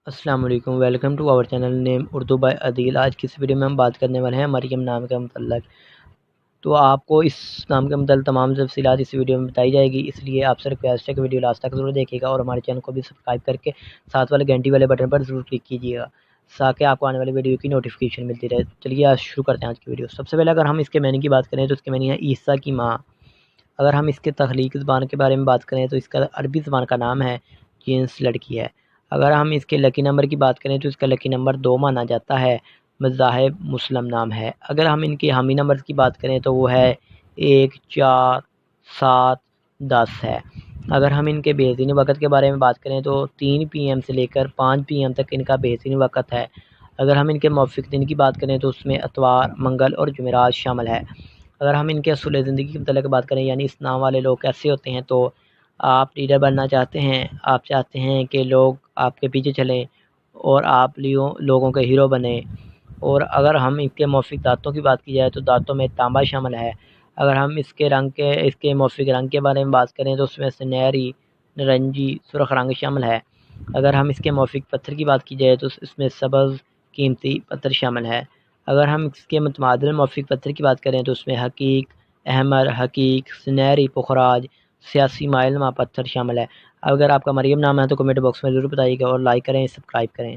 السلام علیکم، welcome to our channel name Urdu by Adeel. آج کی اس ویڈیو میں ہم بات کرنے والے ہیں مریم نام کے متعلق۔ تو آپ کو اس نام کے متعلق تمام تفصیلات اس ویڈیو میں بتائی جائے گی، اس لیے آپ سے ریکویسٹ ہے کہ ویڈیو لاسٹ تک ضرور دیکھیے گا اور ہمارے چینل کو بھی سبسکرائب کر کے ساتھ والے گھنٹی والے بٹن پر ضرور کلک کیجیے گا تاکہ آپ کو آنے والے ویڈیو کی نوٹیفیکیشن ملتی رہے۔ چلیے آج شروع کرتے ہیں آج کی ویڈیو۔ سب سے پہلے اگر ہم اس کے معنی کی بات کریں تو اس کے معنی ہے عیسیٰ کی ماں۔ اگر ہم اس کے تخلیق زبان کے بارے میں بات کریں تو اس کا عربی زبان کا نام ہے جنس، لڑکی ہے۔ اگر ہم اس کے لکی نمبر کی بات کریں تو اس کا لکی نمبر 2 مانا جاتا ہے، مذاہب مسلم نام ہے۔ اگر ہم ان کے حامی نمبر کی بات کریں تو وہ ہے 1، 4، 7، 10 ہے۔ اگر ہم ان کے بہترین وقت کے بارے میں بات کریں تو 3 PM سے لے کر 5 PM تک ان کا بہترین وقت ہے۔ اگر ہم ان کے موافق دن کی بات کریں تو اس میں اتوار، منگل اور جمعرات شامل ہے۔ اگر ہم ان کے اصول زندگی کے متعلق بات کریں یعنی اس نام والے لوگ کیسے ہوتے ہیں، تو آپ لیڈر بننا چاہتے ہیں، آپ چاہتے ہیں کہ لوگ آپ کے پیچھے چلیں اور آپ لوگوں کے ہیرو بنیں۔ اور اگر ہم اس کے موافق دانتوں کی بات کی جائے تو دانتوں میں تانبا شامل ہے۔ اگر ہم اس کے موافق رنگ کے بارے میں بات کریں تو اس میں سنہری، نارنجی، سرخ رنگ شامل ہے۔ اگر ہم اس کے موافق پتھر کی بات کی جائے تو اس میں سبز، قیمتی پتھر شامل ہے۔ اگر ہم اس کے متبادل موافق پتھر کی بات کریں تو اس میں حقیق، احمر، حقیق، سنہری، پخراج، سیاسی مائل نما پتھر شامل ہے۔ اگر آپ کا مریم نام ہے تو کمنٹ باکس میں ضرور بتائیے گا اور لائک کریں، سبسکرائب کریں۔